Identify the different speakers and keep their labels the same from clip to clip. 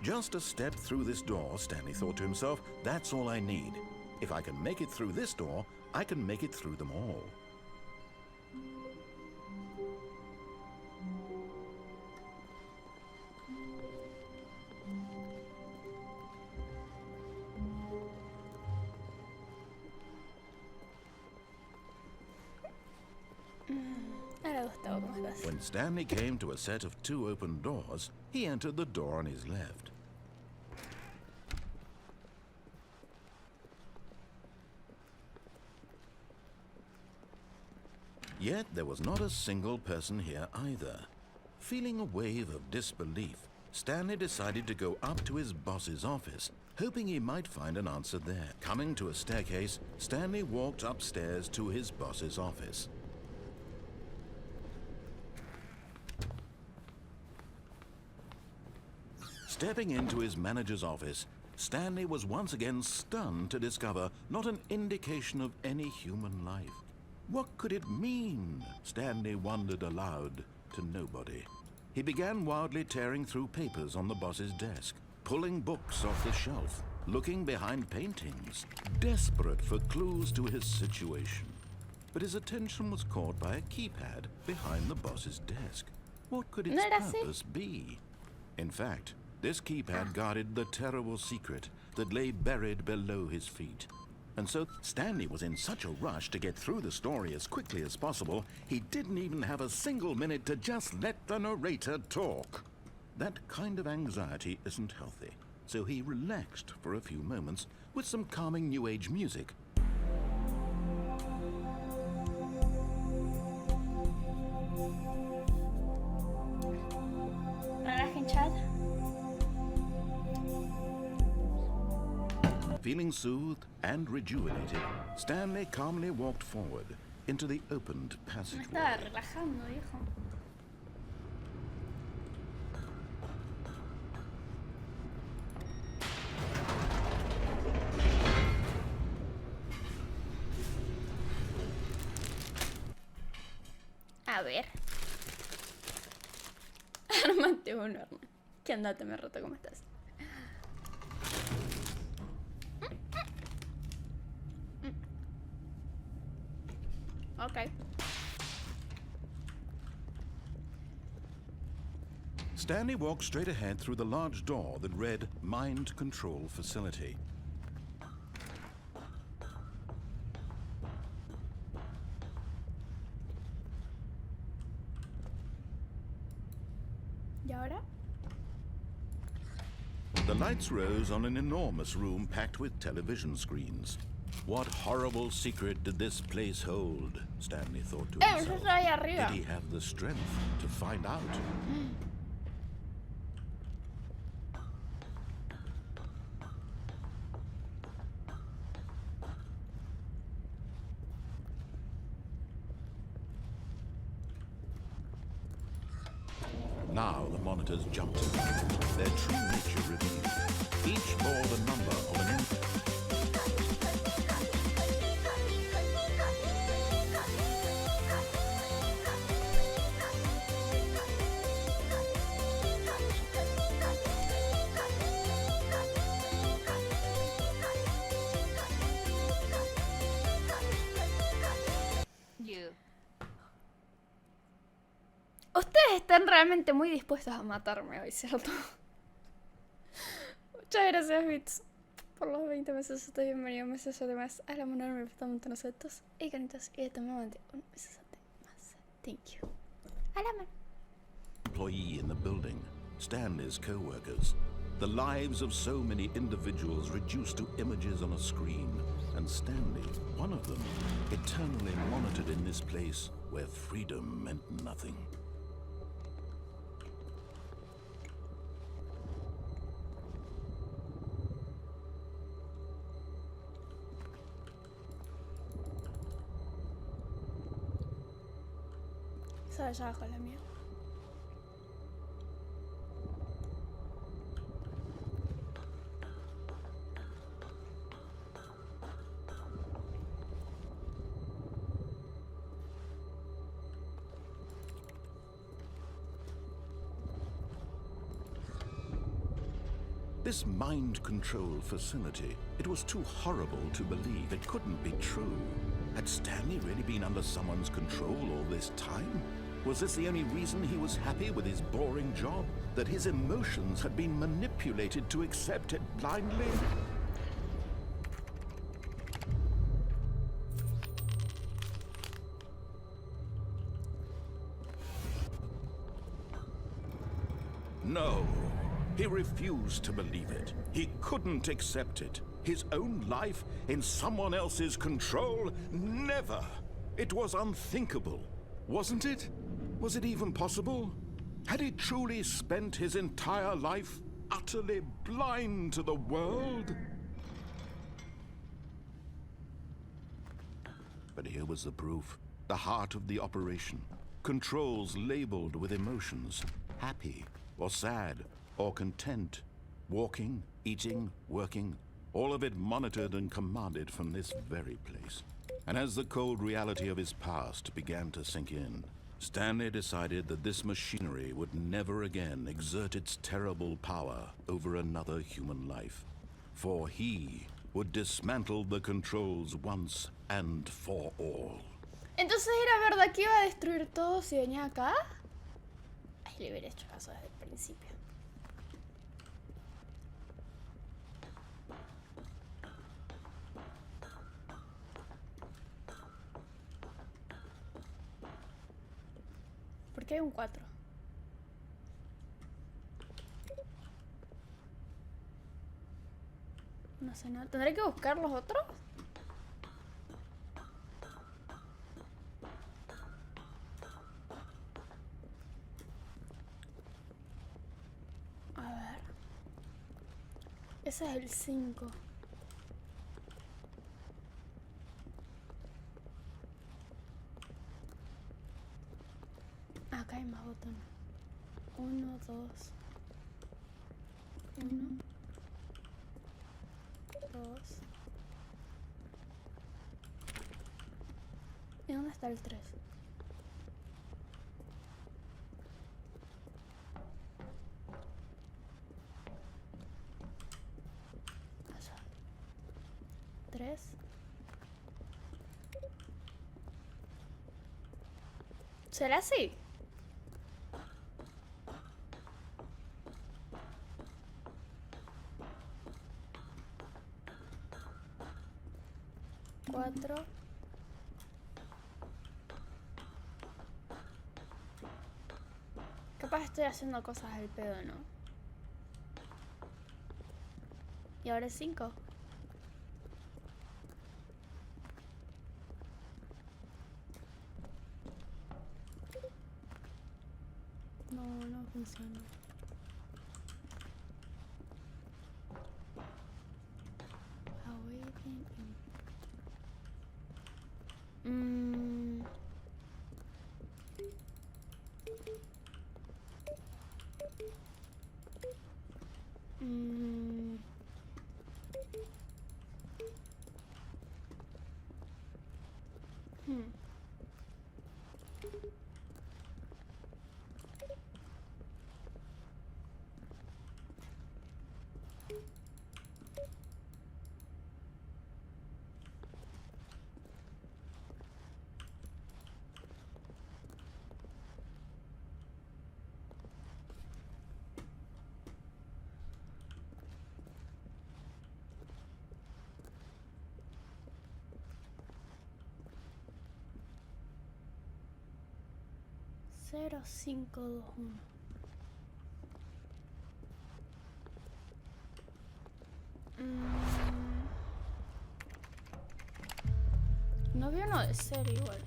Speaker 1: Just a step through this door, Stanley thought to himself, that's all I need. If I can make it through this door, I can make it through them all. When Stanley came to a set of 2 open doors, he entered the door on his left. Yet there was not a single person here either. Feeling a wave of disbelief, Stanley decided to go up to his boss's office, hoping he might find an answer there. Coming to a staircase, Stanley walked upstairs to his boss's office. Stepping into his manager's office, Stanley was once again stunned to discover not an indication of any human life. What could it mean? Stanley wondered aloud to nobody. He began wildly tearing through papers on the boss's desk, pulling books off the shelf, looking behind paintings, desperate for clues to his situation. But his attention was caught by a keypad behind the boss's desk. What could its purpose be? In fact, this keypad guarded the terrible secret that lay buried below his feet. And so Stanley was in such a rush to get through the story as quickly as possible, he didn't even have a single minute to just let the narrator talk. That kind of anxiety isn't healthy, so he relaxed for a few moments with some calming New Age music. Feeling soothed and rejuvenated, Stanley calmly walked forward into the opened passageway.
Speaker 2: A ver. Armate un horno. ¿Qué andate, me roto? ¿Cómo estás? Okay.
Speaker 1: Stanley walked straight ahead through the large door that read Mind Control Facility.
Speaker 2: ¿Y ahora?
Speaker 1: The lights rose on an enormous room packed with television screens. What horrible secret did this place hold? Stanley thought to himself. Did he have the strength to find out? Now the monitors jumped in. Their true nature revealed. Each bore the number of an infant.
Speaker 2: Ustedes están realmente muy dispuestos a matarme hoy, ¿cierto? Muchas gracias, Bits, por los 20 meses. Estoy bienvenido meses además a la moneda me prestan un nosotros y canitas y también un mes más. Thank you. A la mano.
Speaker 1: Employee in the building, Stanley's co-workers, the lives of so many individuals reduced to images on a screen, and Stanley, one of them, eternally monitored in this place where freedom meant nothing.
Speaker 2: Allá abajo la mía.
Speaker 1: This mind control facility, it was too horrible to believe. It couldn't be true. Had Stanley really been under someone's control all this time? Was this the only reason he was happy with his boring job? That his emotions had been manipulated to accept it blindly? No. He refused to believe it. He couldn't accept it. His own life in someone else's control? Never! It was unthinkable. Wasn't it? Was it even possible? Had he truly spent his entire life utterly blind to the world? But here was the proof. The heart of the operation. Controls labeled with emotions. Happy or sad or content. Walking, eating, working. All of it monitored and commanded from this very place. And as the cold reality of his past began to sink in, Stanley decided that this machinery would never again exert its terrible power over another human life. For he would dismantle the controls once and for all.
Speaker 2: Entonces era verdad que iba a destruir todo si venía acá. Ay, le hubiera hecho caso desde el principio. ¿Por qué hay un 4? No sé nada. ¿Tendré que buscar los otros? A ver. Ese es el 5. Acá hay más botones. 1, 2. 1, 2. ¿Y dónde está el 3? Allá. 3. ¿Será así? Cuatro. Capaz estoy haciendo cosas al pedo, ¿no? Y ahora es 5. No funciona. Awaiting. Cero, 5, 2, 1. No vi uno de 0 igual.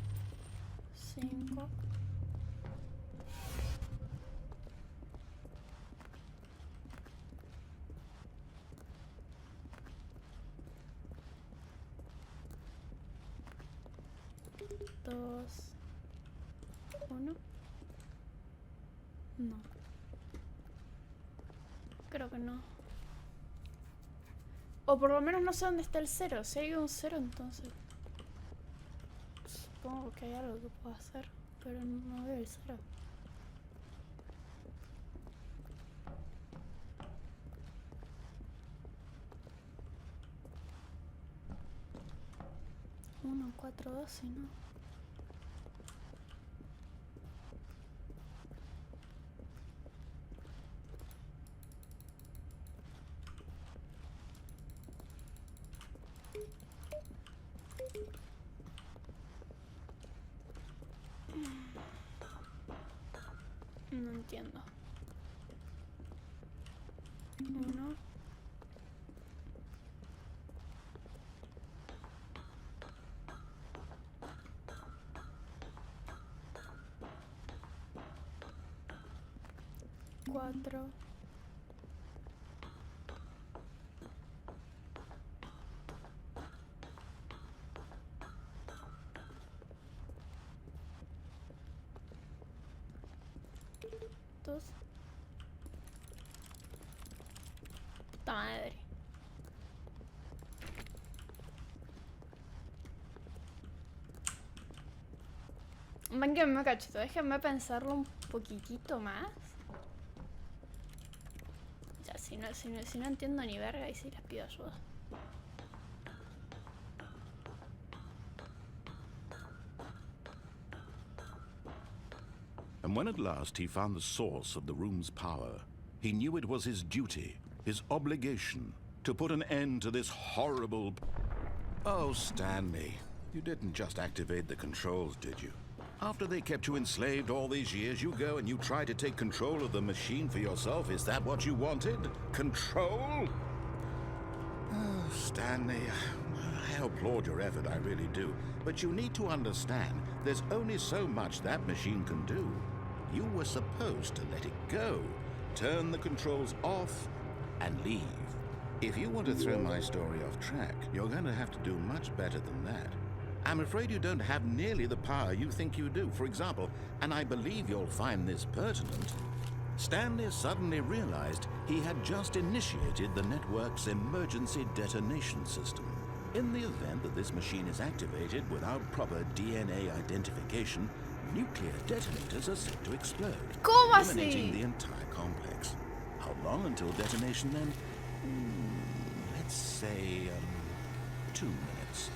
Speaker 2: 5. Dos. 1. No. Creo que no. O por lo menos no sé dónde está el 0. Si hay un 0 entonces supongo que hay algo que puedo hacer. Pero no veo el 0. 4:12, ¿no? No entiendo. 1. Cuatro. Dos. Puta madre. Venga, cachito, déjenme pensarlo un poquitito más. Ya, si no entiendo ni verga, y si les pido ayuda.
Speaker 1: And when at last he found the source of the room's power, he knew it was his duty, his obligation, to put an end to this horrible... Oh, Stanley, you didn't just activate the controls, did you? After they kept you enslaved all these years, you go and you try to take control of the machine for yourself. Is that what you wanted? Control? Oh, Stanley, I applaud your effort, I really do. But you need to understand, there's only so much that machine can do. You were supposed to let it go, turn the controls off, and leave. If you want to throw my story off track, you're going to have to do much better than that. I'm afraid you don't have nearly the power you think you do. For example, and I believe you'll find this pertinent, Stanley suddenly realized he had just initiated the network's emergency detonation system. In the event that this machine is activated without proper DNA identification, nuclear detonators are set to explode, eliminating the entire complex. How long until detonation then? Let's say 2 minutes.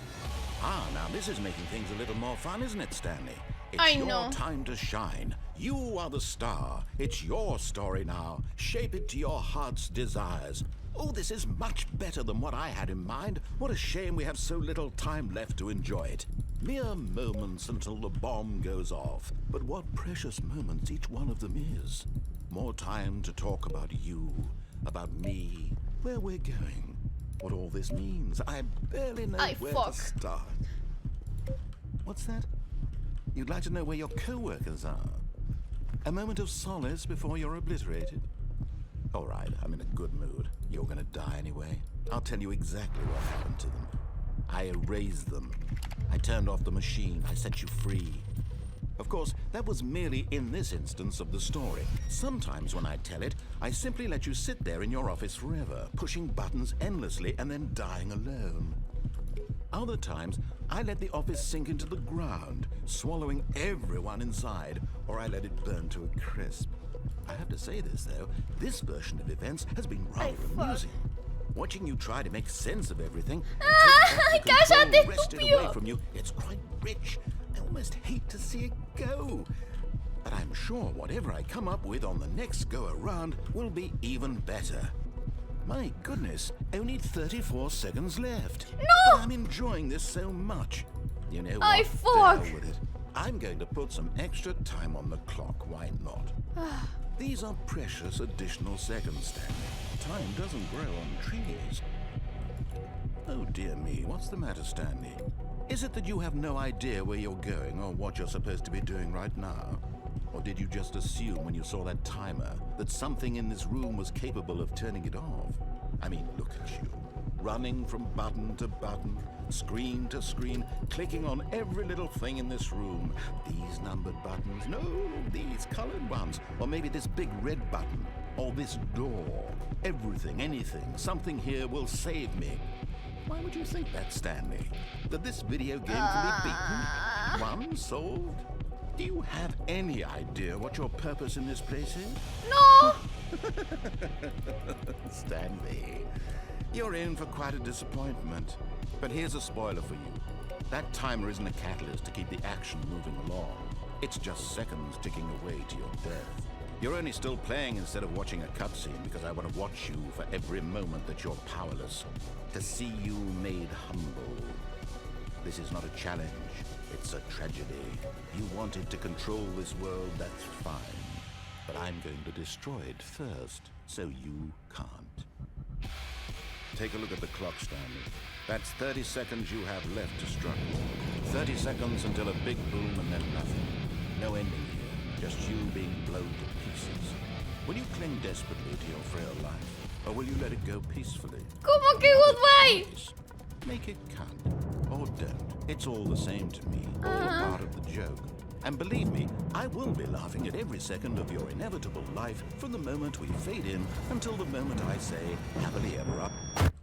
Speaker 1: Ah, now this is making things a little more fun, isn't it, Stanley? It's your time to shine. You are the star. It's your story now. Shape it to your heart's desires. Oh, this is much better than what I had in mind. What a shame we have so little time left to enjoy it. Mere moments until the bomb goes off. But what precious moments each one of them is. More time to talk about you, about me, where we're going, what all this means. I barely know where to start. What's that? You'd like to know where your co-workers are? A moment of solace before you're obliterated? All right, I'm in a good mood. You're gonna die anyway. I'll tell you exactly what happened to them. I erased them. I turned off the machine. I set you free. Of course, that was merely in this instance of the story. Sometimes when I tell it, I simply let you sit there in your office forever, pushing buttons endlessly and then dying alone. Other times, I let the office sink into the ground, swallowing everyone inside, or I let it burn to a crisp. I have to say this, though, this version of events has been rather amusing. Watching you try to make sense of everything and take back the control wrested away from you, it's quite rich. I almost hate to see it go. But I'm sure whatever I come up with on the next go-around will be even better. My goodness, only 34 seconds left.
Speaker 2: No!
Speaker 1: But I'm enjoying this so much. You know what? To hell with it. I'm going to put some extra time on the clock. Why not? These are precious additional seconds, Stanley. Time doesn't grow on trees. Oh dear me, what's the matter, Stanley? Is it that you have no idea where you're going or what you're supposed to be doing right now? Or did you just assume when you saw that timer that something in this room was capable of turning it off? I mean, look at you. Running from button to button, screen to screen, clicking on every little thing in this room. These numbered buttons, no, these colored ones. Or maybe this big red button, or this door. Everything, anything, something here will save me. Why would you think that, Stanley? That this video game can be beaten? One solved? Do you have any idea what your purpose in this place is?
Speaker 2: No!
Speaker 1: Stanley, you're in for quite a disappointment. But here's a spoiler for you. That timer isn't a catalyst to keep the action moving along. It's just seconds ticking away to your death. You're only still playing instead of watching a cutscene because I want to watch you for every moment that you're powerless. To see you made humble. This is not a challenge. It's a tragedy. You wanted to control this world, that's fine. But I'm going to destroy it first, so you can't. Take a look at the clock, Stanley. That's 30 seconds you have left to struggle. 30 seconds until a big boom and then nothing. No ending here, just you being blown to pieces. Will you cling desperately to your frail life, or will you let it go peacefully?
Speaker 2: ¿Cómo que goodbye?
Speaker 1: Make it count, or don't. It's all the same to me, all part of the joke. And believe me, I will be laughing at every second of your inevitable life from the moment we fade in until the moment I say happily ever up.